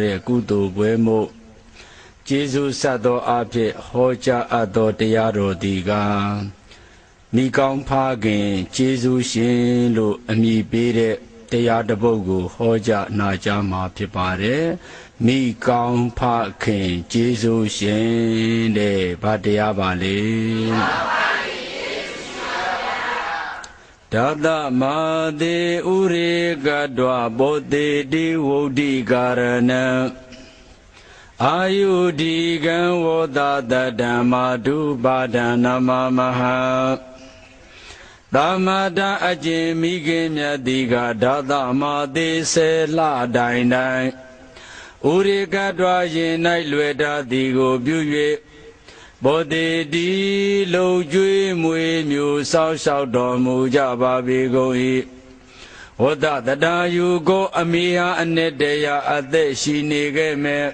ရဲ့ကုသိုလ်ပွဲမို့ကျေးဇူးဆက်သောအဖြစ်ဟောကြားအပ်သောတရားတော်ဒီကမိကောင်းဖခင်ကျေးဇူးရှင်လို့အမည်ပေးတဲ့တရားတစ်ပုဒ်ကိုဟောကြားနာကြားမှာဖြစ်ပါတယ်မိကောင်းဖခင်ကျေးဇူးရှင်တဲ့ဗာတရားပါလေဒါသမတေဥရေကတဝဘောတေတိဝုဒ္ဓိကာရဏံအာယုဒီကံဝောတတဓမ္မာဒုပါဒနမမဟသမတအကျင်မိခင်မြတ်တိကဒါသမတေဆေလတိုင်းတိုင်းဥရေကတဝရင်၌လွယ်တာသည်ကိုပြု၍ဘောတိတိလုံကျွေးမွေမျိုးဆောက်ရှောက်တော်မူကြပါပေကုန်၏ဝတ္တတတာယူကိုအမိဟာအနှစ်တရာအသက်ရှိနေခဲ့မယ်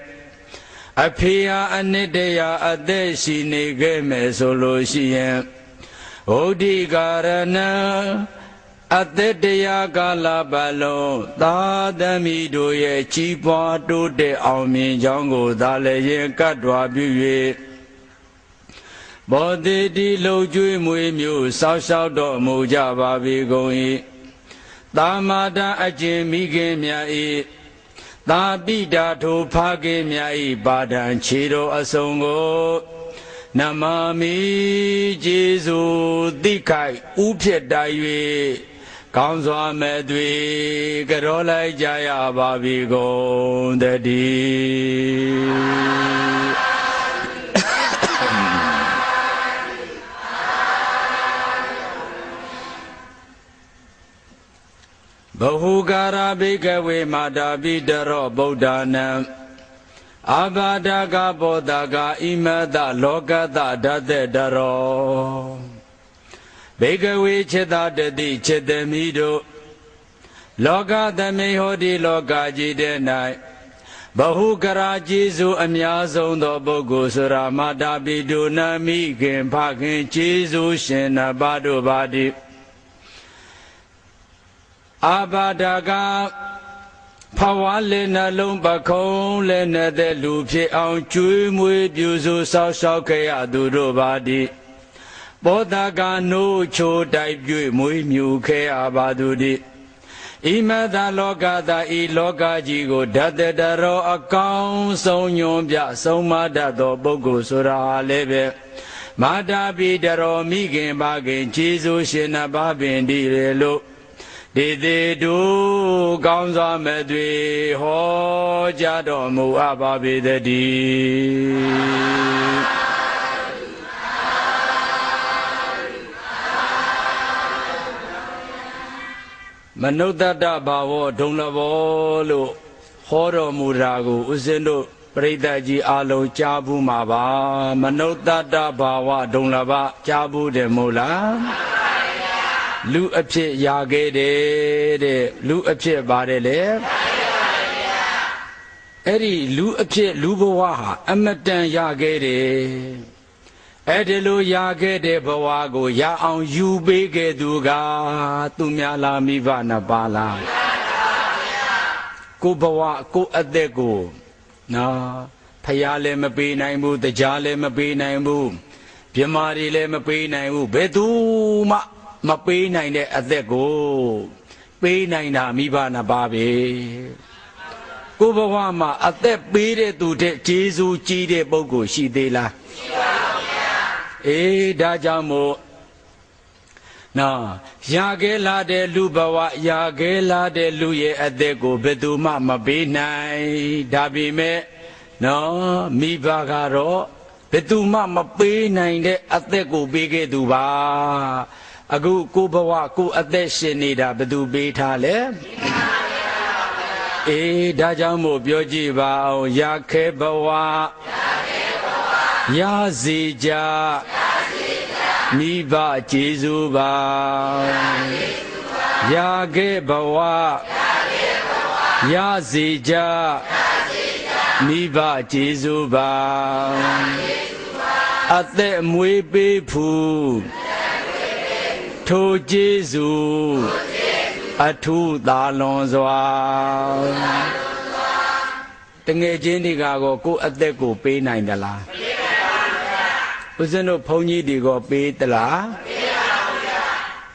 အဖေဟာအနှစ်တရာအသက်ရှိနေခဲ့မယ်ဆိုလို့ရှိရင်ဩဒီကာရဏံအသက်တရားကာလပတ်လုံးသာသမီတို့ရဲ့ကြီးပွားတိုးတက်အောင်မြင်ကြောင်းကိုသာလည်းရင်ကတ်တော်ပြု၍ဘောတိတိလှုပ်ကြွေးမွေမျိုးဆောက်ရှောက်တော်မူကြပါပေကုန်၏သာမာတအကျင်မိခင်မြတ်၏သာပိတာထိုဖခင်မြတ်၏ပါဒံခြေတော်အစုံကိုနမမိကျေးဇူးတိခိုက်ဥဖြစ်တိုင်၍ကောင်းစွာမဲ့တွေကြောလိုက်ကြရပါပြီကုန်တည်းဘဟုကာရဘိကဝေမာတာပိတရောဗုဒ္ဓနံအာဘာဒကဘောဓကဣမတလောကတဓာတေတရောဘေကဝေจิตတတိจิตသမီးတို့လောကသမိဟောဒီလောကကြီးတဲ့၌ဘဟုကရာကျေးဇူးအများဆုံးသောပုဂ္ဂိုလ်ဆိုရာမာတာပိတုနမိခင်ဖခင်ကျေးဇူးရှင်နဘာတို့ပါတိအာဘာဒကဖဝါလေနှလုံးပခုံးလည်းနဲ့လူဖြစ်အောင်ကျွေးမွေးပြုစုဆောက်ရှောက်ခဲ့ရသူတို့ပါတိဘောဓကနိုးချိုတိုက်ပြွေမွေးမြူခဲ့ရပါသူတိဣမတလောကသာဤလောကကြီးကိုဓာတတရောအကောင်းဆုံးညွန်ပြဆုံးမတတ်သောပုဂ္ဂိုလ်ဆိုတာလည်းပဲမာတာပိတရောမိခင်ပါခင်ကျေးဇူးရှင်နဘာပင်တည်ရလို့ဒီသေးတို့ကောင်းစွာမဲ့တွေဟောကြားတော်မူအပ်ပါပေတည်းမနုဿတ္တဘာဝဒုံလဘောလို့ဟောတော်မူတာကိုဦးဇင်းတို့ပရိသတ်ကြီးအလုံးကြားဘူးမှာပါမနုဿတ္တဘာဝဒုံလဘကြားဘူးတယ်မို့လားလူအဖြစ်ရခဲ့တယ်တဲ့လူအဖြစ်ပါတယ်လေအဲ့ဒီလူအဖြစ်လူဘဝဟာအမတန်ရခဲ့တယ်အဲ့ဒီလိုရခဲ့တဲ့ဘဝကိုရအောင်ယူပေးခဲ့သူကသူများလားမိဘနှစ်ပါးလားကိုဘဝကိုအသက်ကိုနော်ဖယားလည်းမပေးနိုင်ဘူးတရားလည်းမပေးနိုင်ဘူးပြမာတွေလည်းမပေးနိုင်ဘူးဘယ်သူမှမပေးနိုင်တဲ့အသက်ကိုပေးနိုင်တာမိဘနှစ်ပါးပဲကိုဘဝမှာအသက်ပေးတဲ့သူတဲ့ကျေးဇူးကြီးတဲ့ပုဂ္ဂိုလ်ရှိသေးလားရှိပါဘူးဗျာအေးဒါကြောင့်မို့နော်ရခဲ့လာတဲ့လူဘဝရခဲ့လာတဲ့လူရဲ့အသက်ကိုဘယ်သူမှမပေးနိုင်ဒါပေမဲ့နော်မိဘကတော့ဘယ်သူမှမပေးနိုင်တဲ့အသက်ကိုပေးခဲ့သူပါအခုကိုဘဝကိုအသက်ရှင်နေတာဘယ်သူပေးထားလဲအေးဒါကြောင့်မို့ပြောကြည့်ပါအောင်ရခဲဘဝရစီကြမိဘကျေးဇူးပါရခဲဘဝရစီကြမိဘကျေးဇူးပါအသက်မွေးပေးဖူးထိုကျေးဇူးအထူးသာလွန်စွာတ ငယ်ချင်းတွေကကိုအသက်ကိုပေးနိုင်သလားမပေးနိုင်ပါဘူးဗျာဦးဇင်းတို့ဘုန်းကြီးတွေကပေးသလားမပေးပါဘူးဗျာ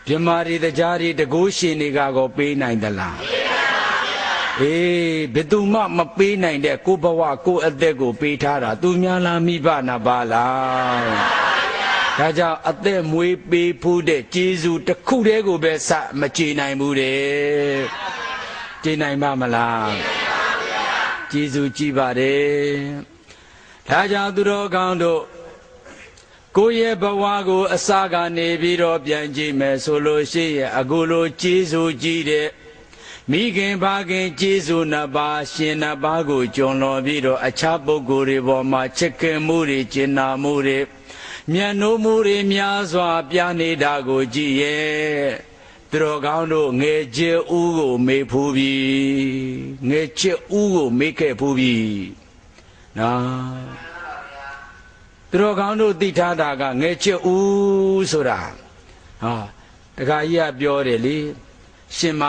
မြမတွေတရားတွေတကိုးရှင်တွေကပေးနိုင်သလားမပေးနိုင်ပါဘူးဗျာအေးဘယ်သူမှမပေးနိုင်တဲ့ကိုဘဝကိုအသက်ကိုပေးထားတာသူများလားမိဘနာပါလားဒါကြောင့်အသက်မွေးပေးဖို့တဲ့ကျေးဇူးတစ်ခုတည်းကိုပဲစမကြည်နိုင်ဘူးတဲ့ကြည်နိုင်ပါမလားကျေးဇူးကြည်ပါတယ်ဒါကြောင့်သူတော်ကောင်းတို့ကိုယ့်ရဲ့ဘဝကိုအစကနေပြီးတော့ပြန်ကြည့်မယ်ဆိုလို့ရှိရင်အခုလိုကျေးဇူးကြီးတဲ့မိခင်ဖခင်ကျေးဇူးနှစ်ပါးရှင်နှစ်ပါးကိုကျွံလော်ပြီးတော့အခြားပုဂ္ဂိုလ်တွေပေါ်မှာချစ်ခင်မှုတွေကျင်နာမှုတွေမျက်နှာမှုတွေများစွာပြနေတာကိုကြည့်ရဲ့သူတော်ကောင်းတို့ငယ်ချစ်ဦးကိုမေ့ဖူးပြီငယ်ချစ်ဦးကိုမေ့ခဲ့ဖူးပြီနော်သူတော်ကောင်းတို့သိထားတာကငယ်ချစ်ဦးဆိုတာဟာတခါကြီးကပြောတယ်လေရှင်မ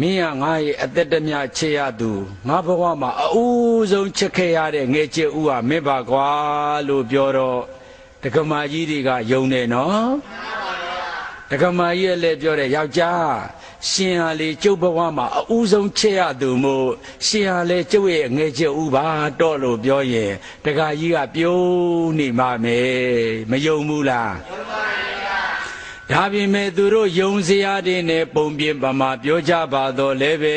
မင်းကငါရဲ့အသက်တမျှချစ်ရသူငါဘဝမှာအဦးဆုံးချစ်ခဲ့ရတဲ့ငယ်ချစ်ဦးဟာမင်းပါကွာလို့ပြောတော့တက္ကမကြီးတွေကယုံတယ်နော်တက္ကမကြီးရဲ့လည်းပြောတယ်ယောက်ျားရှင်ဟာလေကျုပ်ဘဝမှာအဦးဆုံးချစ်ရသူမို့ရှင်ဟာလေကျုပ်ရဲ့ငယ်ချစ်ဦးပါတော့လို့ပြောရင်တက္ကကြီးကပြုံးနေမှာမယ်မယုံဘူးလားယုံပါရဲ့ဒါပြင်မဲ့သူတို့ယုံစရာတွေနဲ့ပုံပြပမာပြောကြပါတော့လည်းပဲ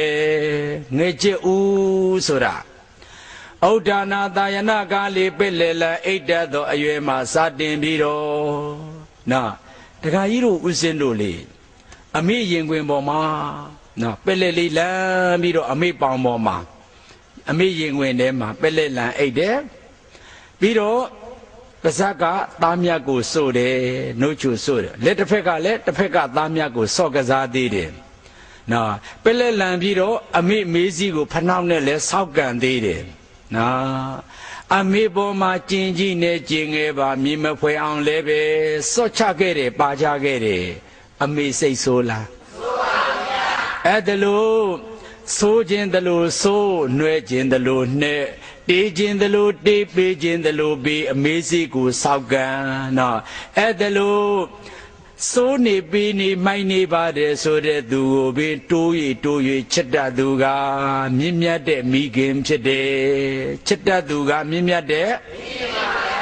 ငယ်ချစ်ဦးဆိုတာဩဒ္ဒနာတာယနာကားလေးပစ်လေလဲအိတ်တတ်သောအရွယ်မှာစတင်ပြီးတော့နော်တခါကြီးတို့ဥစဉ်တို့လေအမေရင်ခွင်ပေါ်မှာနော်ပက်လက်လေးလမ်းပြီးတော့အမေပေါင်ပေါ်မှာအမေရင်ခွင်ထဲမှာပက်လက်လမ်းအိတ်တယ်ပြီးတော့ပါဇက်ကသားမြတ်ကိုစို့တယ်နှုတ်ချူစို့တယ်လက်တစ်ဖက်ကလည်းတစ်ဖက်ကသားမြတ်ကိုဆော့ကစားသေးတယ်နော်ပက်လက်လမ်းပြီးတော့အမေမေးစီကိုဖနှောက်နဲ့လည်းဆောက်ကန်သေးတယ်နော်အမေပေါ်မှာကျင်ကြီးနဲ့ကျင်ငယ်ပါမြင်မဖွယ်အောင်လည်းပဲစော့ချခဲ့တယ်ပါချခဲ့တယ်အမေစိတ်ဆိုးလားဆိုးပါဗျာအဲ့ဒါလို့ဆိုးခြင်းတလို့ဆိုးနှွဲခြင်းတလို့နှဲ့တေးခြင်းတလို့တေးပေးခြင်းတလို့ပေးအမေစိတ်ကိုစောက်ကန်နော်အဲ့ဒါလို့စိုးနေပြီးနေမိုက်နေပါတယ်ဆိုတဲ့သူကိုပဲတိုး၍ချစ်တတ်သူကမြင့်မြတ်တဲ့မိခင်ဖြစ်တယ်ချစ်တတ်သူကမြင့်မြတ်တဲ့မိခင်ပါဗျာ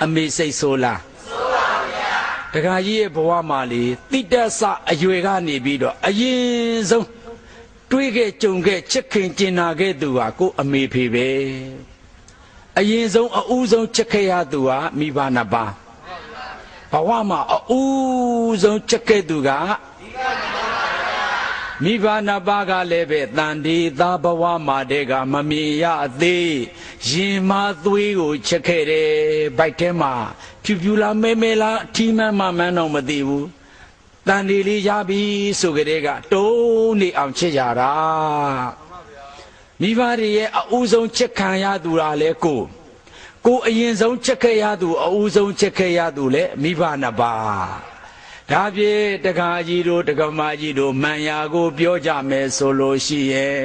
အမေစိတ်ဆိုးလားဆိုးပါဗျာတခါကြီးရဲ့ဘဝမှာလေတိတ္တဆအရွယ်ကနေပြီးတော့အရင်ဆုံးတွေးခဲ့ကြုံခဲ့ချစ်ခင်ကျင်နာခဲ့သူဟာကိုအမေဖေပဲအရင်ဆုံးအဦးဆုံးချစ်ခဲ့ရသူဟာမိဘနှစ်ပါးဘဝမှာအဦးဆုံးချက်ခဲ့သူကမိဘနှစ်ပါးကလည်းပဲတန်ဒီသားဘဝမှာတည်းကမမြင်ရသေးရင်မသွေးကိုချက်ခဲ့တယ်ဗိုက်ထဲမှာဖြူဖြူလားမဲမဲလားအထီးမှန်းမှန်းတော့မသိဘူးတန်ဒီလေးရပြီဆိုကြတဲ့ကတုံးနေအောင်ချက်ရတာမိဘတွေရဲ့အဦးဆုံးချက်ခံရသူကလည်းကိုအရင်ဆုံးချက်ခဲ့ရသူအဦးဆုံးချက်ခဲ့ရသူလေမိဘနှစ်ပါးဒါဖြင့်တက္ကကြီးတို့တက္ကမကြီးတို့မှန်ရာကိုပြောကြမယ်ဆိုလို့ရှိရဲ့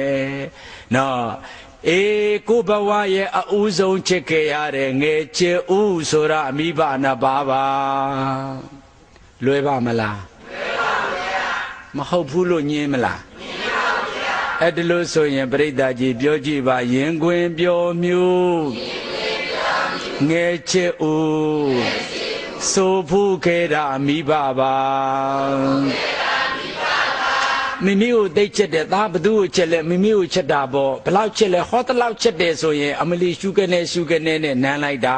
နော်ကိုဘဝရဲ့အဦးဆုံးချက်ခဲ့ရတဲ့ငယ်ချစ်ဦးဆိုတာမိဘနှစ်ပါးပါလွယ်ပါမလားလွယ်ပါဗျာမဟုတ်ဘူးလို့ညင်းမလားညင်းပါဗျာအဲ့ဒါလို့ဆိုရင်ပြိဿကြီးပြောကြည့်ပါရင်ခွင်ပြောမျိုးငယ်ချစ်ဦးဆိုဖူးခဲ့တာမိဘပါမိမိကိုသိချက်တဲ့သားဘသူကိုချက်လဲမိမိကိုချက်တာပေါ့ဘလောက်ချက်လဲဟောတလောက်ချက်တယ်ဆိုရင်အမလီရှုကနေနဲ့နမ်းလိုက်တာ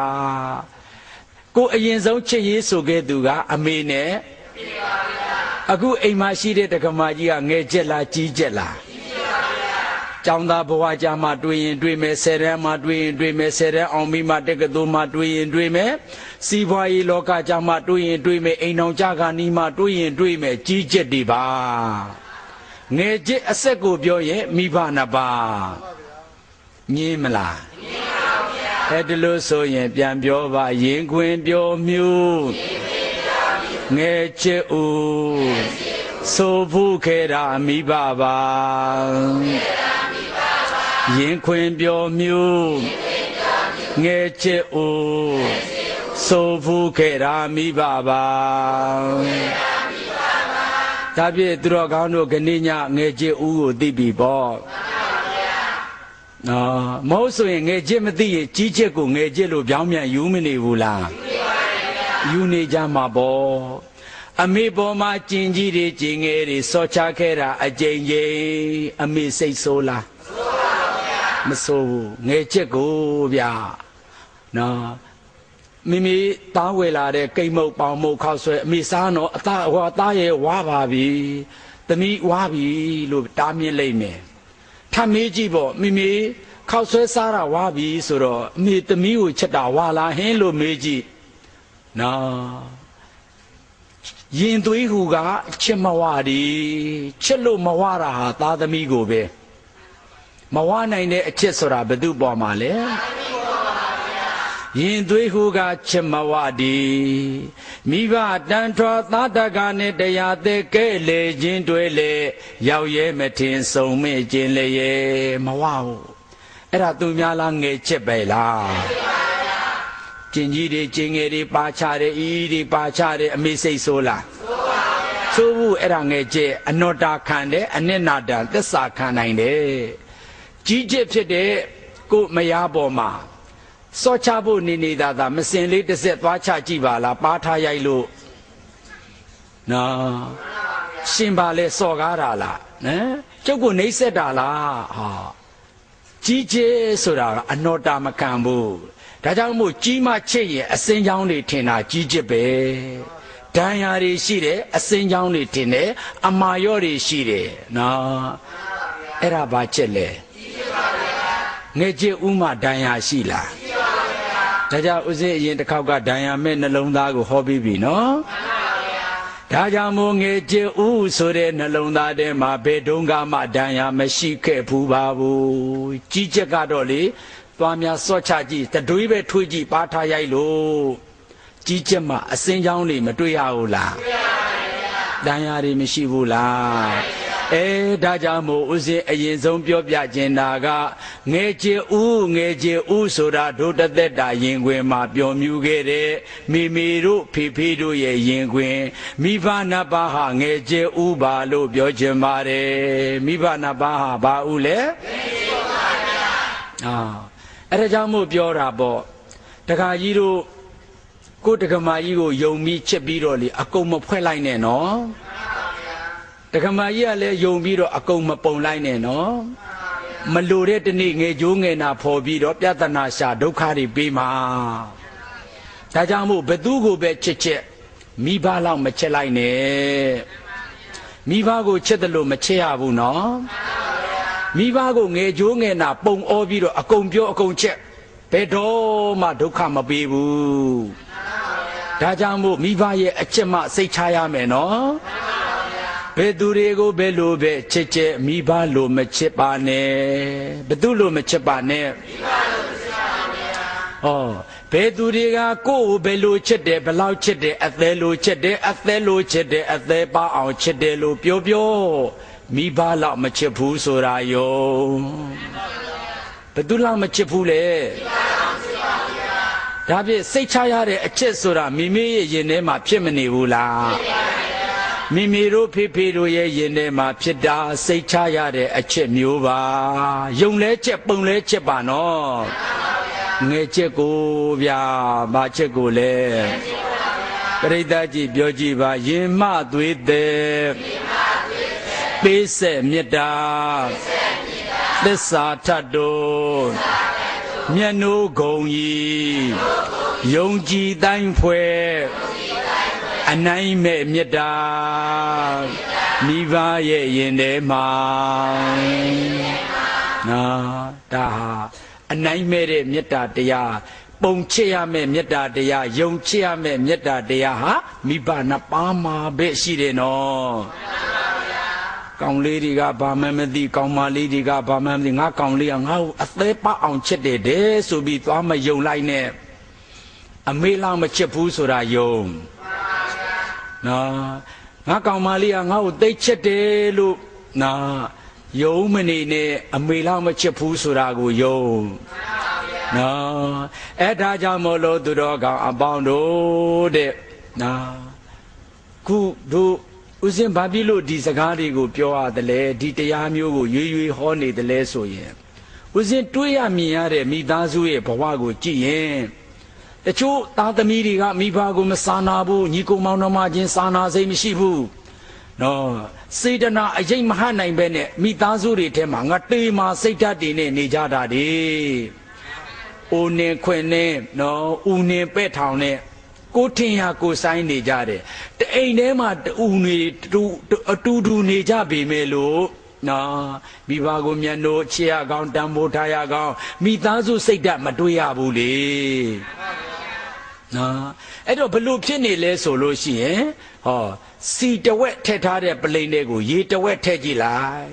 ကိုအရင်ဆုံးချစ်ရေးဆိုခဲ့သူကအမေနဲ့အခုအိမ်မှာရှိတဲ့တက္ကမကြီးကငယ်ချက်လားကြီးချက်လားကျောင်းသားဘဝကြမှာတွေ့ရင်တွေ့မယ်ဆယ်တန်းမှာတွေ့ရင်တွေ့မယ်ဆယ်တန်းအောင်ပြီးမှတက္ကသိုလ်မှာတွေ့ရင်တွေ့မယ်စီးပွားရေးလောကကြမှာတွေ့ရင်တွေ့မယ်အိမ်တော်ကြကနီးမှာတွေ့ရင်တွေ့မယ်ကြီးကျက်တွေပါငယ်ကျက်အဆက်ကိုပြောရင်မိဘနှစ်ပါးညင်းမလားညင်းပါဗျာအဲ့ဒါလို့ဆိုရင်ပြန်ပြောပါရင်ခွင်ပြောမျိုးငယ်ကျက်ဦးဆိုဖူးခဲ့တာမိဘပါ ရင်ခွင်ပြောမျိုးငယ်ချစ်ဦးဆိုဖူးခဲ့တာမိဘပါဒါဖြင့်သူတော်ကောင်းတို့ခဏညငယ်ချစ်ဦးကိုသိပြီပေါ့မဟုတ်ဆိုရင်ငယ်ချစ်မသိရင်ကြီးချစ်ကိုငယ်ချစ်လို့ပြောင်းပြန်ယူမနေဘူးလားယူနေကြမှာပေါ့အမေပေါ်မှာကျင်ကြီးတွေကျင်ငယ်တွေစောချခဲ့တာအကြိမ်ကြိမ်အမေစိတ်ဆိုးလားမဆိုးဘူးငယ်ချစ်ကိုဗျာနော်မိမိသားဝယ်လာတဲ့ကိတ်မုတ်ပေါင်မုတ်ခောက်ဆွဲအမေစားတော့အသားရဲ့ဝါပါပြီသမီးဝါပြီလို့တားမြင်လိုက်မယ်ထမေးကြည့်ပေါ့မိမိခောက်ဆွဲစားတာဝါပြီဆိုတော့အမေသမီးကိုချက်တာဝါလားဟင်းလို့မေးကြည့်နော်ရင်သွေးဟူကချစ်မဝဒီချစ်လို့မဝတာဟာသားသမီးကိုပဲမဝနိုင်တဲ့အချစ်ဆိုတာဘယ်သူပေါ်မှာလဲရင်သွေးဟူကချစ်မဝဒီမိဘတန်ထွာသားတကနဲ့တရားသက်ကဲလေခြင်းတွေလေရောက်ရဲမထင်ဆုံးမခြင်းလေမဝဘူးအဲ့ဒါသူများလားငယ်ချစ်ပဲလားကျင်ကြီးတွေကျင်ငယ်တွေပါချတယ်ဤတွေပါချတယ်အမေစိတ်ဆိုးလားဆိုးဘူးအဲ့ဒါငယ်ချစ်အနောတာခံတယ်အနိနာတသစ္စာခံနိုင်တယ်ကြီးချစ်ဖြစ်တဲ့ကိုမယားပေါ်မှာစောချဖို့နေနေတာသာမစင်လေးတစ်စက်သွားချကြည့်ပါလားပါထားရိုက်လို့နော်ရှင်ပါလေစော်ကားတာလားနော်ကျုပ်ကိုနှိပ်စက်တာလားဟာကြီးချစ်ဆိုတာကအနောတာမခံဘူးဒါကြောင့်မို့ကြီးမှချစ်ရင်အစင်းချောင်းတွေထင်တာကြီးချစ်ပဲဒဏ်ရာတွေရှိတယ်အစင်းချောင်းတွေထင်တယ်အမာရော့တွေရှိတယ်နော်အဲ့ဒါဘာချစ်လဲငယ်ချစ်ဥမဒဏ်ရာရှိလားဒါကြောင့်ဦးဇင်းအရင်တစ်ခေါက်ကဒဏ်ရာမဲ့နှလုံးသားကိုဟောပြီးပြီနော်ဒါကြောင့်မို့ငယ်ချစ်ဥဆိုတဲ့နှလုံးသားထဲမှာဘယ်တုန်းကမှဒဏ်ရာမရှိခဲ့ဘူးပါဘူးကြီးချက်ကတော့လေသွားများစော့ချကြည့်တတွေးပဲထွေးကြည့်ပါထားရိုက်လို့ကြီးချက်မှအစင်းချောင်းတွေမတွေ့ရဘူးလားတွေ့ရပါဗျာဒဏ်ရာတွေမရှိဘူးလားဒါကြောင့်မို့ဦးဇင်းအရင်ဆုံးပြောပြခြင်းတာကငယ်ချစ်ဦးဆိုတာတို့တသက်တာရင်ခွင်မှာပျော်မြူခဲ့တဲ့မိမိတို့ဖေဖေတို့ရဲ့ရင်ခွင်မိဘနှစ်ပါးဟာငယ်ချစ်ဦးပါလို့ပြောခြင်းပါတယ်မိဘနှစ်ပါးဟာဘာဦးလဲငယ်ချစ်ဦးပါဗျာအဲ့ဒါကြောင့်မို့ပြောတာပေါ့တခါကြီးတို့ကိုတက္ကမကြီးကိုယုံပြီးချစ်ပြီးတော့လေအကုန်မဖွဲ့လိုက်နဲ့နော်တက္ကမကြီးကလည်းယုံပြီးတော့အကုန်မပုံလိုက်နဲ့နော်မလိုတဲ့တနေ့ငယ်ကြိုးငယ်နာဖော်ပြီးတော့ပြဿနာရှာဒုက္ခတွေပေးမှာဒါကြောင့်မို့ဘသူကိုပဲချစ်ချစ်မိဘလောက်မချစ်လိုက်နဲ့မိဘကိုချစ်တယ်လို့မချစ်ရဘူးနော်မိဘကိုငယ်ကြိုးငယ်နာပုံဩပြီးတော့အကုန်ပြောအကုန်ချက်ဘယ်တော့မှဒုက္ခမပေးဘူးဒါကြောင့်မို့မိဘရဲ့အချစ်မှစိတ်ချရမယ်နော်ဘယ်သူတွေကိုဘယ်လိုပဲချစ်ချစ်မိဘလိုမချစ်ပါနဲ့ဘယ်သူလိုမချစ်ပါနဲ့မိဘလိုမချစ်ပါနဲ့ဘယ်သူတွေကကိုယ်ကိုဘယ်လိုချစ်တယ်ဘယ်လောက်ချစ်တယ်အသေးလိုချစ်တယ်အသေးလိုချစ်တယ်အသေးပါအောင်ချစ်တယ်လို့ပြောမိဘလောက်မချစ်ဘူးဆိုတာယောဘယ်သူလောက်မချစ်ဘူးလဲဒါဖြင့်စိတ်ချရတဲ့အချစ်ဆိုတာမိမိရဲ့ရင်ထဲမှာဖြစ်မနေဘူးလားမိမိတို့ဖေဖေတို့ရဲ့ရင်ထဲမှာဖြစ်တာစိတ်ချရတဲ့အချစ်မျိုးပါယုံလဲချက်ပုံလဲချက်ပါနော်ငယ်ချက်ကိုဗျာဘာချက်ကိုလဲပရိသတ်ကြီးပြောကြည့်ပါရင်မသွေးတဲ့ပေးဆက်မြတ်တာသစ္စာထတ်တို့မျက်နှိုးဂုံကြီးယုံကြည်တိုင်းဖွဲ့အနိုင်မဲ့မြတ်တာမိဘရဲ့ရင်ထဲမှာနော်ဒါဟာအနိုင်မဲ့တဲ့မြတ်တာတရားပုံချစ်ရမယ့်မြတ်တာတရားယုံချစ်ရမယ့်မြတ်တာတရားဟာမိဘနှစ်ပါးမှာပဲရှိတယ်နော်ကောင်လေးတွေကဘာမှမသိကောင်မလေးတွေကဘာမှမသိငါကောင်လေးကငါ့ကိုအသေးပအောင်ချစ်တယ်တဲ့ဆိုပြီးသွားမယုံလိုက်နဲ့အမေလောက်မချစ်ဘူးဆိုတာယုံနော်ငါကောင်မလေးကငါ့ကိုသိချစ်တယ်လို့နော် ယုံမနေနဲ့အမေလောက်မချစ်ဘူးဆိုတာကိုယုံနော်အဲ့ဒါကြောင့်မို့လို့သူတော်ကောင်းအပေါင်းတို့တဲ့နော်ခုတို့ဥစဉ်ဘာဖြစ်လို့ဒီစကားတွေကိုပြောရတယ်လဲဒီတရားမျိုးကိုရွေဟောနေတယ်လဲဆိုရင်ဥစဉ်တွေးရမြင်ရတဲ့မိသားစုရဲ့ဘဝကိုကြည့်ရင်တချို့သားသမီးတွေကမိဘကိုမစာနာဘူးညီကိုမောင်နှမချင်းစာနာစိတ်မရှိဘူးနော်စေတနာအရေးမဟနိုင်ပဲနဲ့မိသားစုတွေထဲမှာငါတေးမှာစိတ်ဓာတ်တွေနဲ့နေကြတာဒီအိုနေခွင်နဲ့နော်ဦးနေပဲ့ထောင်နဲ့ကိုထင်ရကိုဆိုင်နေကြတယ်တအိမ်ထဲမှာတူနေအတူတူနေကြပေမဲ့လို့နော်မိဘကိုမျက်နှာချေရကောင်းတန်ဖိုးထားရကောင်းမိသားစုစိတ်ဓာတ်မတွေးရဘူးလေနော်အဲ့တော့ဘလို့ဖြစ်နေလဲဆိုလို့ရှိရင်ဟောစီတဝက်ထည့်ထားတဲ့ပလိန်တွေကိုရေတဝက်ထည့်ကြည့်လိုက်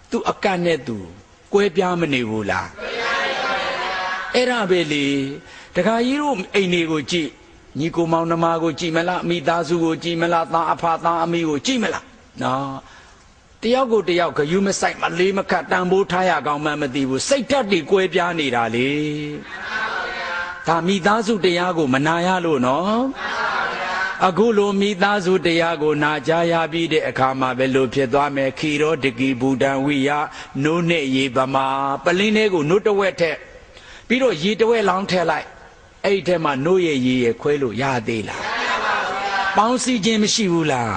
သူအကန့်နဲ့သူကွဲပြားမနေဘူးလားအဲ့ဒါပဲလေတခါကြီးတို့အိမ်တွေကိုကြည့်ညီကိုမောင်နှမကိုကြည့်မလားမိသားစုကိုကြည့်မလားသားအဖသားအမေကိုကြည့်မလားနော်တယောက်ကိုတယောက်ဂယုမဆိုင်မလေးမခတ်တန်ဖိုးထားရကောင်းမှမသိဘူးစိတ်ဓာတ်တွေကွဲပြားနေတာလေဒါမိသားစုတရားကိုမနာရလို့နော်အခုလိုမိသားစုတရားကိုနာကြားရပြီးတဲ့အခါမှာပဲလို့ဖြစ်သွားမယ်ခီရောတကီဘူတံဝိယနိုးနဲ့ရေပမာပလင်းလေးကိုနိုးတဝက်ထက်ပြီးတော့ရေတဝက်လောင်းထည့်လိုက်အဲ့ဒီထဲမှာနိုးရရေရခွဲလို့ရသေးလားပေါင်းစည်းခြင်းမရှိဘူးလား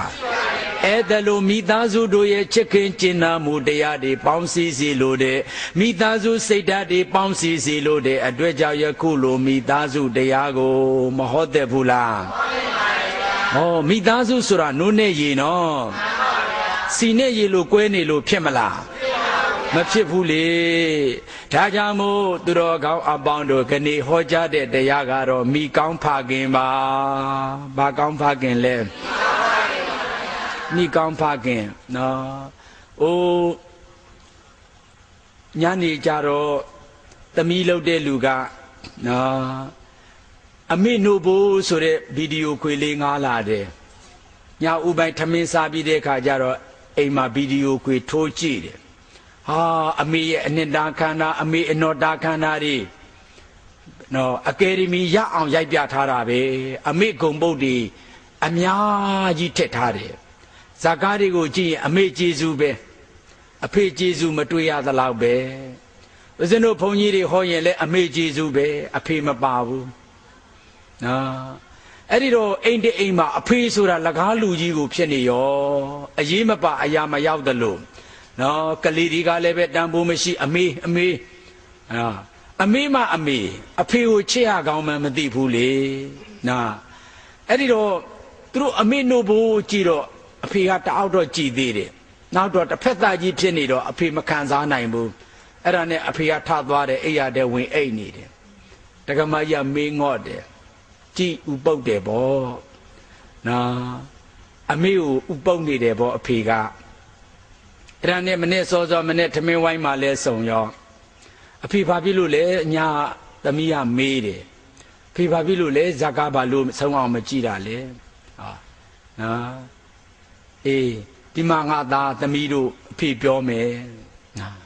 အဲ့ဒါလိုမိသားစုတို့ရဲ့ချစ်ခင်ကျင်နာမှုတရားတွေပေါင်းစည်းစီလို့တဲ့မိသားစုစိတ်ဓာတ်တွေပေါင်းစည်းစီလို့တဲ့အတွက်ကြောင့်ယခုလိုမိသားစုတရားကိုမဟောတတ်ဘူးလားဟောမိသားစုဆိုတာနိုးနဲ့ရေနော်စီနဲ့ရေလို့ကွဲနေလို့ဖြစ်မလားမဖြစ်ဘူးလေဒါကြောင့်မို့သူတော်ကောင်းအပေါင်းတို့ခဏဟောကြားတဲ့တရားကတော့မိကောင်းဖခင်ပါဘာကောင်းဖခင်လဲမိကောင်းဖခင်နော်အိုးညနေကြတော့သမီးလုပ်တဲ့လူကနော်အမေနို့ဖို့ဆိုတဲ့ဗီဒီယိုခွေလေးငားလာတယ်ညဥပိုင်းထမင်းစားပြီးတဲ့အခါကျတော့အိမ်မှာဗီဒီယိုခွေထိုးကြည့်တယ်ဟာအမေရဲ့အနှစ်သာခန္ဓာအမေအနော်တာခန္ဓာတွေနော်အကယ်ဒမီရအောင်ရိုက်ပြထားတာပဲအမေဂုံပုတ်တွေအများကြီးထည့်ထားတယ်ဇာကားတွေကိုကြည့်ရင်အမေကျေးဇူးပဲအဖေကျေးဇူးမတွေ့ရသလောက်ပဲဦးဇင်းတို့ဘုန်းကြီးတွေဟောရင်လည်းအမေကျေးဇူးပဲအဖေမပါဘူးနော်အဲ့ဒီတော့အိမ်တအိမ်မှာအဖေဆိုတာလကားလူကြီးကိုဖြစ်နေရောအရေးမပါအရာမရောက်သလိုနော်ကလေးတွေကလည်းပဲတန်ဖိုးမရှိအမေအမေအမေမအမေအဖေကိုချစ်ရကောင်းမှမသိဘူးလေနော်အဲ့ဒီတော့သူတို့အမေနို့ဖို့ကြည့်တော့အဖေကတအောက်တော့ကြည်သေးတယ်နောက်တော့တစ်ဖက်သားကြီးဖြစ်နေတော့အဖေမခံစားနိုင်ဘူးအဲ့ဒါနဲ့အဖေကထသွားတယ်အိယာတဲ့ဝင်အိတ်နေတယ်တက္ကမကြီးမေးငေါ့တယ်ကြည်ဥပုတ်တယ်ဗောနော်အမေကိုဥပုတ်နေတယ်ဗောအဖေကအဲ့ဒါနဲ့မနေ့စောစောမနေ့ထမင်းဝိုင်းမှာလဲစုံရောအဖေဘာဖြစ်လို့လဲညာသမီးကမေးတယ်အဖေဘာဖြစ်လို့လဲဇာကားဘာလို့ဆုံးအောင်မကြည့်တာလဲဟာနော်အေးဒီမှာငါသားသမီးတို့အဖေပြောမယ်နော်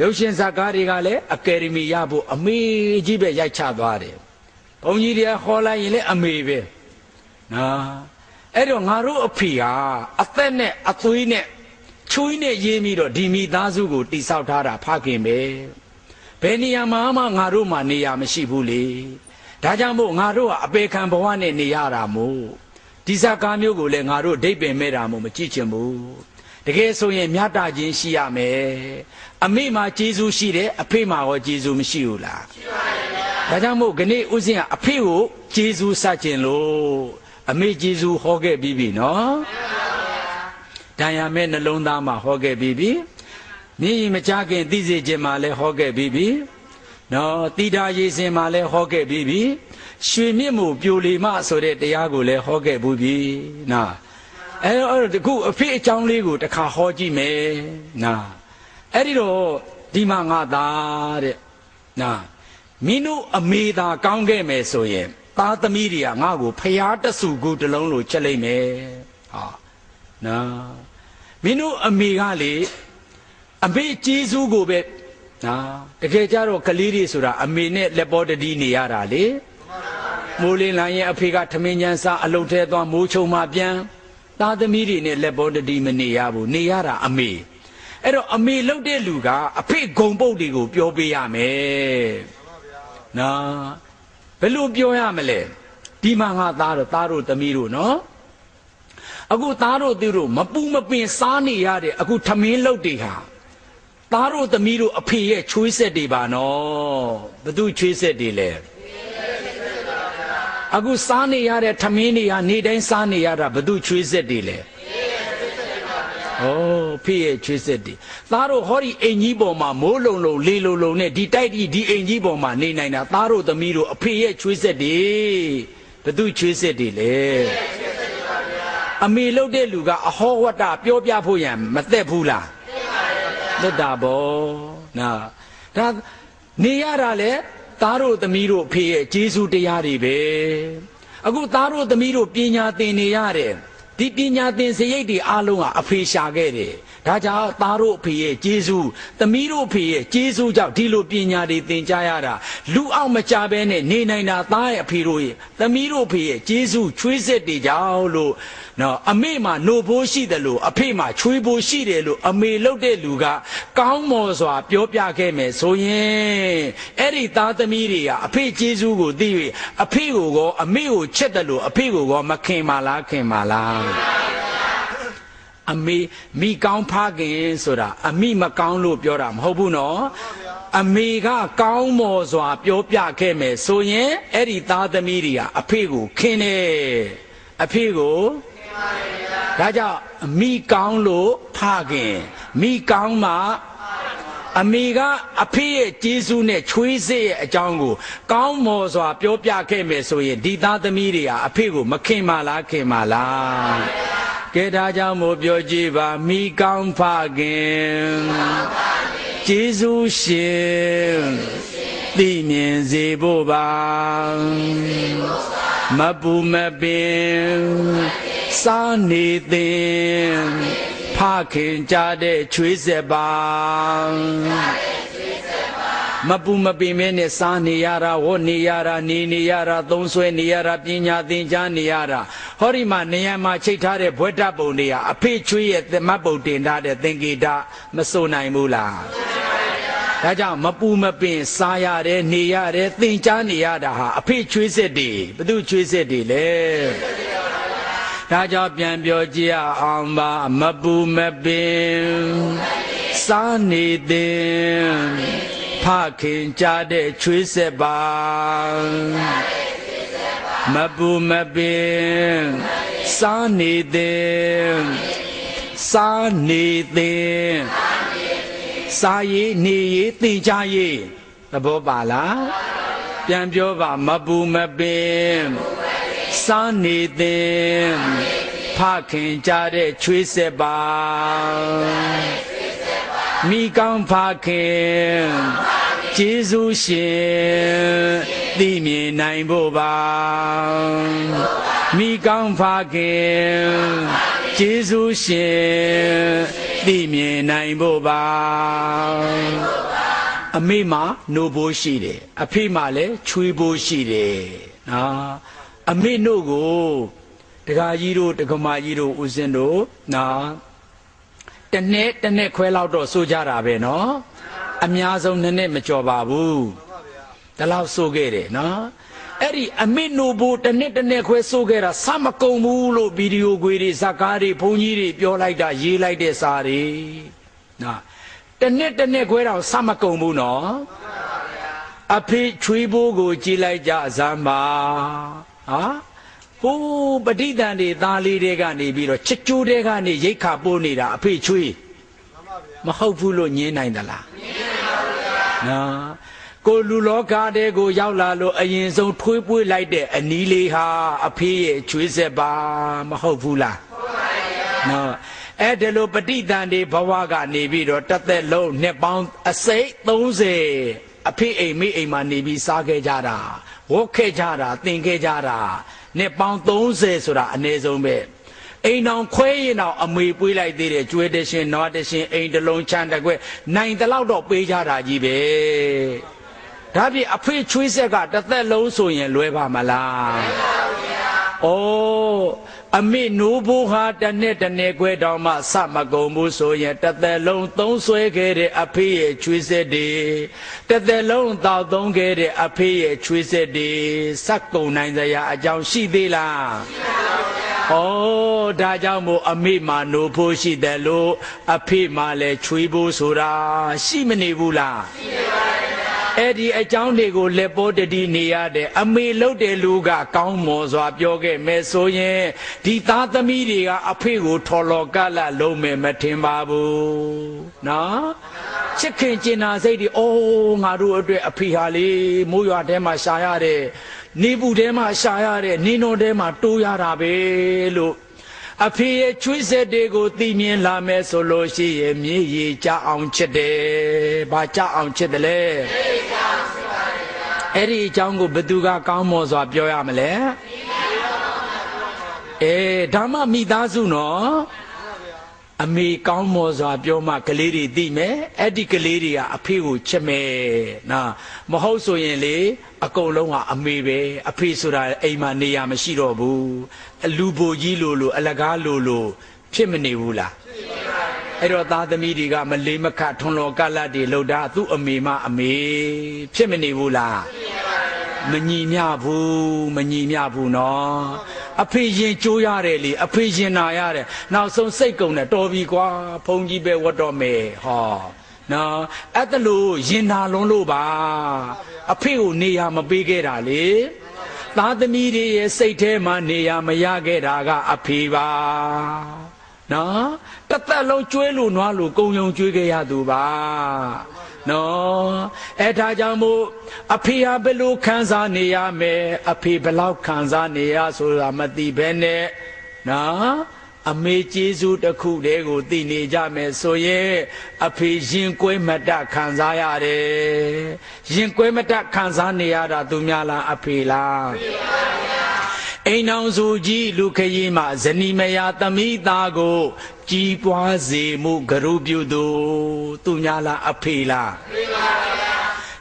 ရုပ်ရှင်ဇာကားတွေကလည်းအကယ်ဒမီရဖို့အမေကြီးပဲရိုက်ချသွားတယ်ဘုန်းကြီးတွေဟောလိုက်ရင်လည်းအမေပဲနော်အဲ့တော့ငါတို့အဖေဟာအသက်နဲ့အသွေးနဲ့ချွေးနဲ့ရေးပြီးတော့ဒီမိသားစုကိုတိဆောက်ထားတာဖခင်ပဲဘယ်နေရာမှာမှငါတို့မှနေရာမရှိဘူးလေဒါကြောင့်မို့ငါတို့ကအပေခံဘဝနဲ့နေရတာမို့ဒီဇာကားမျိုးကိုလည်းငါတို့ဒိတ်ပင်မဲ့တာမို့မကြည့်ချင်ဘူးတကယ်ဆိုရင်မြတ်တာချင်းရှိရမယ်အမေမှာကျေးဇူးရှိတယ်အဖေမှာရောကျေးဇူးမရှိဘူးလားရှိပါတယ်ဗျာဒါကြောင့်မို့ခနေ့ဥစဉ်ကအဖေကိုကျေးဇူးစခြင်းလို့အမေကျေးဇူးဟောခဲ့ပြီးပြီနော်တန်ရမဲ့နှလုံးသားမှာဟောခဲ့ပြီးပြီမြင်ရင်မကြခင်သိစေခြင်းမှာလည်းဟောခဲ့ပြီးပြီနော်တိတာရေးစင်မှာလည်းဟောခဲ့ပြီးပြီရွှေမြင့်မှုပြိုလီမဆိုတဲ့တရားကိုလည်းဟောခဲ့ဘူးပြီနော်အဲ့တော့တခုအဖေအကြောင်းလေးကိုတစ်ခါဟောကြည့်မယ်နော်အဲ့ဒီတော့ဒီမှာငါသားတဲ့နော်မင်းတို့အမေသာကောင်းခဲ့မယ်ဆိုရင်သားသမီးတွေကငါ့ကိုဖျားတဆူကူတစ်လုံးလို့ချက်လိုက်မယ်ဟာနော်မင်းတို့အမေကလေ အမေကျေးဇူးကိုပဲတကယ်ကြတော့ကလေးတွေဆိုတာအမေနဲ့လက်ပေါ်တတိနေရတာလေမိုးလင်းလာရင်အဖေကထမင်းချမ်းစားအလုပ်ထဲသွားမိုးချုံမှပြန်သားသမီးတွေနဲ့လက်ပေါ်တတိမနေရဘူးနေရတာအမေအဲ့တော့အမေလှုပ်တဲ့လူကအဖေဂုံပုတ်တွေကိုပြောပေးရမယ်နော်ဘယ်လိုပြောရမလဲဒီမှာငါသားတို့သမီးတို့နော်အခုသားတို့သူတို့မပူမပင်စားနေရတဲ့အခုထမင်းလှုပ်တွေဟာသားတို့သမီးတို့အဖေရဲ့ချွေးဆက်တွေပါနော်ဘသူချွေးဆက်တွေလဲအခုစားနေရတဲ့ထမင်းတွေဟာနေတိုင်းစားနေရတာဘသူချွေးဆက်တွေလဲဩဖေရဲ့ချွေးဆက်တွေသားတို့ဟောဒီအိမ်ကြီးပေါ်မှာမိုးလုံလုံလေလုံလုံနဲ့ဒီတိုက်ဒီအိမ်ကြီးပေါ်မှာနေနိုင်တာသားတို့သမီးတို့အဖေရဲ့ချွေးဆက်တွေဘသူချွေးဆက်တွေလဲအမေလှုပ်တဲ့လူကအဟောဝတ္တပြောပြဖို့ရန်မသက်ဘူးလားသက်တာပေါ့နော်ဒါနေရတာလေသားတို့သမီးတို့အဖေရဲ့ကျေးဇူးတရားတွေပဲအခုသားတို့သမီးတို့ပညာသင်နေရတယ်ဒီပညာသင်စရိတ်တွေအားလုံးကအဖေရှာခဲ့တယ်ဒါကြောင့်သားတို့အဖေရဲ့ကျေးဇူးသမီးတို့အဖေရဲ့ကျေးဇူးကြောင့်ဒီလိုပညာတွေသင်ကြားရတာလူအောင်မကြဘဲနဲ့နေနိုင်တာသားရဲ့အဖေတို့ရဲ့သမီးတို့အဖေရဲ့ကျေးဇူးချွေးစစ်တွေကြောင့်လို့နော်အမေမှာနို့ဘိုးရှိတယ်လို့အဖေမှာချွေးဘိုးရှိတယ်လို့အမေလှုပ်တဲ့လူကကောင်းမော်စွာပြောပြခဲ့မယ်ဆိုရင်အဲ့ဒီသားသမီးတွေကအဖေကျေးဇူးကိုသိ၍အဖေကိုကောအမေကိုချစ်တယ်လို့အဖေကိုကောမခင်ပါလားခင်ပါလားအမေမိကောင်းဖခင်ဆိုတာအမိမကောင်းလို့ပြောတာမဟုတ်ဘူးနော်အမေကကောင်းမော်စွာပြောပြခဲ့မယ်ဆိုရင်အဲ့ဒီသားသမီးတွေကအဖေကိုခင်တယ်အဖေကိုဒါကြောင့်မိကောင်းလို့ဖခင်မိကောင်းမှအမေကအဖေရဲ့ကျေးဇူးနဲ့ချွေးစစ်ရဲ့အကြောင်းကိုကောင်းမော်စွာပြောပြခဲ့မယ်ဆိုရင်ဒီသားသမီးတွေကအဖေကိုမခင်ပါလားခင်ပါလားကဲဒါကြောင့်မို့ပြောကြည့်ပါမိကောင်းဖခင်ကျေးဇူးရှင်သိမြင်စေဖို့ပါမပူမပင်စားနေသည်ဖခင်ကြတဲ့ချွေးဆက်ပါမပူမပင်မဲနဲ့စားနေရတာဝတ်နေရတာနေရတာသုံးဆွဲနေရတာပညာသင်ကြားနေရတာဟောဒီမှာနေရာမှာချိတ်ထားတဲ့ဘွဲ့တပ်ပုံတွေကအဖေချွေးရဲ့မတ်ပုံတင်ထားတဲ့သင်္ကေတမစိုးနိုင်ဘူးလားဒါကြောင့်မပူမပင်စားရတယ်နေရတယ်သင်ကြားနေရတာဟာအဖေချွေးဆက်တွေဘသူချွေးဆက်တွေလဲဒါကြောင့်ပြန်ပြောကြည့်အောင်ပါမပူမပင်စားနေသည်ဖခင်ကြတဲ့ချွေးဆက်ပါမပူမပင်စားနေသည်စားနေသည်စားရည်နေရည်သင်ကြားရည်သဘောပါလားပြန်ပြောပါမပူမပင်စားနေသည်ဖခင်ကြတဲ့ချွေးဆက်ပါမိကောင်းဖခင်ကျေးဇူးရှင်သိမြင်နိုင်ဖို့ပါမိကောင်းဖခင်ကျေးဇူးရှင်သိမြင်နိုင်ဖို့ပါအမေမှာနို့ဘိုးရှိတယ်အဖေမှာလည်းချွေးဘိုးရှိတယ်နော်အမေတို့ကိုတက္ကကြီးတို့တက္ကမကြီးတို့ဦးဇင်းတို့နော်တနေ့ခွဲလောက်တော့စိုးကြတာပဲနော်အများဆုံးနှစ်မကျော်ပါဘူးဒါလောက်စိုးခဲ့တယ်နော်အဲ့ဒီအမေနို့ဘိုးတနေ့ခွဲစိုးခဲ့တာစမကုံဘူးလို့ဗီဒီယိုခွေတွေဇာတ်ကားတွေဘုန်းကြီးတွေပြောလိုက်တာရေးလိုက်တဲ့စာတွေနော်တနေ့ခွဲတော့စမကုံဘူးနော်အဖေချွေးဘိုးကိုကြည်လိုက်ကြစမ်းပါဟာဟိုးပဋိသန္ဓေသားလေးတွေကနေပြီးတော့ချစ်ကြိုးတွေကနေရိတ်ခါပိုးနေတာအဖေချွေးမဟုတ်ဘူးလို့ညင်းနိုင်သလားညင်းပါဘူးဗျာနော်ကိုလူလောကတဲ့ကိုရောက်လာလို့အရင်ဆုံးထွေးပွေးလိုက်တဲ့အနီးလေးဟာအဖေရဲ့ချွေးဆက်ပါမဟုတ်ဘူးလားဟုတ်ပါဗျာနော်အဲ့ဒါလို့ပဋိသန္ဓေဘဝကနေပြီးတော့တစ်သက်လုံးနှစ်ပေါင်းအစိတ်30အဖေအိမ်မိအိမ်မှာနေပြီးစားခဲ့ကြတာဝတ်ခဲ့ကြတာသင်ခဲ့ကြတာနှစ်ပေါင်း30ဆိုတာအနည်းဆုံးပဲ အိမ်အောင်ခွဲရင်တော့အမေပွေးလိုက်သေးတယ်ကျွေးတဲ့ရှင်နွားတဲ့ရှင်အိမ်တလုံးချမ်းတကွဲနိုင်တလောက်တော့ပေးကြတာကြီးပဲဒါဖြင့်အဖေချွေးဆက်ကတစ်သက်လုံးဆိုရင်လွဲပါမလားလွဲပါဘူးဗျာဩအမေနိုးဖို့ဟာတနေ့ခွဲတောင်မှစမကုန်ဘူးဆိုရင်တစ်သက်လုံးသုံးဆွဲခဲ့တဲ့အဖေရဲ့ချွေးဆက်တွေတစ်သက်လုံးတောက်သုံးခဲ့တဲ့အဖေရဲ့ချွေးဆက်တွေစက်ကုန်နိုင်စရာအကြောင်းရှိသေးလားရှိပါဘူးဗျာဩဒါကြောင့်မို့အမေမှနိုးဖို့ရှိတယ်လို့အဖေမှလည်းချွေးဖို့ဆိုတာရှိမနေဘူးလားရှိပါဘူးအဲ့ဒီအကြောင်းတွေကိုလက်ပေါ်တတိနေရတဲ့အမေလုပ်တဲ့လူကကောင်းမွန်စွာပြောခဲ့မယ်ဆိုရင်ဒီသားသမီးတွေကအဖေကိုထော်လော်ကလလုံးမယ်မထင်ပါဘူးနော်ချစ်ခင်ကျင်နာစိတ်တွေအိုးငါတို့အတွက်အဖေဟာလေမိုးရွာထဲမှာရှာရတယ်နေပူထဲမှာရှာရတယ်နင်းတော်ထဲမှာတိုးရတာပဲလို့အဖေရဲ့ချွေးဆက်တွေကိုသိမြင်လာမယ်ဆိုလို့ရှိရင်မြေကြီးကြအောင်ချစ်တယ်။ဘာကြအောင်ချစ်တယ်လဲ။အဲ့ဒီအကြောင်းကိုဘယ်သူကကောင်းမွန်စွာပြောရမလဲ။ဒါမှမိသားစုနော်။အမေကောင်းမွန်စွာပြောမှကလေးတွေသိမယ်။အဲ့ဒီကလေးတွေကအဖေကိုချစ်မယ်။နော်မဟုတ်ဆိုရင်လေအကုန်လုံးကအမေပဲအဖေဆိုတာအိမ်မှာနေရမရှိတော့ဘူးအလူဘိုကြီးလိုအလကားလိုဖြစ်မနေဘူးလားအဲ့တော့သားသမီးတွေကမလေးမခထွန်လောကလတ်တွေလှုပ်တာသူ့အမေမအမေဖြစ်မနေဘူးလားမညီမျှဘူးနော်အဖေရင်ကြိုးရတယ်လေအဖေရင်နာရတယ်နောက်ဆုံးစိတ်ကုန်တယ်တော်ပြီကွာဘုန်းကြီးပဲဝတ်တော်မယ်ဟောနော်အဲ့ဒါလို့ရင်နာလုံးလို့ပါအဖေကိုနေရမပေးခဲ့တာလေသားသမီးတွေရဲ့စိတ်ထဲမှာနေရမရခဲ့တာကအဖေပါနော်တစ်သက်လုံးကျွေးလို့နွားလို့ကုံယုံကျွေးခဲ့ရသူပါနော်အဲ့ဒါကြောင့်မို့အဖေဟာဘယ်လိုခံစားနေရမယ်အဖေဘယ်လောက်ခံစားနေရဆိုတာမသိဘဲနဲ့နော်အမေကျေးဇူးတစ်ခုတည်းကိုသိနေကြမယ်ဆိုရင်အဖေရင်ကွဲမတခံစားရတယ်ရင်ကွဲမတခံစားနေရတာသူများလားအဖေလားအဖေပါဗျာအိမ်အောင်စုကြီးလူခရီးမှာဇနီးမယားသမီးသားကိုကြီးပွားစေမှုဂရုပြုသူများလားအဖေလားအဖေပါဗျာ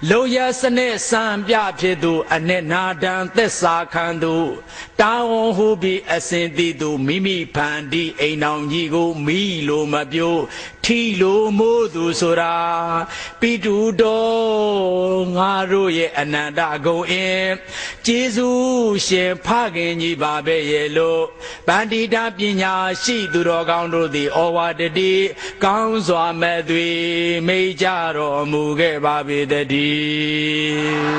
လောရစနဲ့စံပြဖြစ်သူအနဲ့နာဒံသက်စာခံသူတာဝန်ဟုပြီးအစဉ်တည်သူမိမိဖန်တီးအိမ်အောင်ကြီးကိုမိလိုမပြိုးထီလိုမိုးသူဆိုတာပိတုတော်ငါတို့ရဲ့အနန္တဂုံအင်းကျေးဇူးရှင်ဖခင်ကြီးပါပဲရဲ့လို့ဗန္တိတာပညာရှိသူတော်ကောင်းတို့သည်ဩဝါဒတိကောင်းစွာမဲ့သွေမိကြတော်မူခဲ့ပါပေတည်း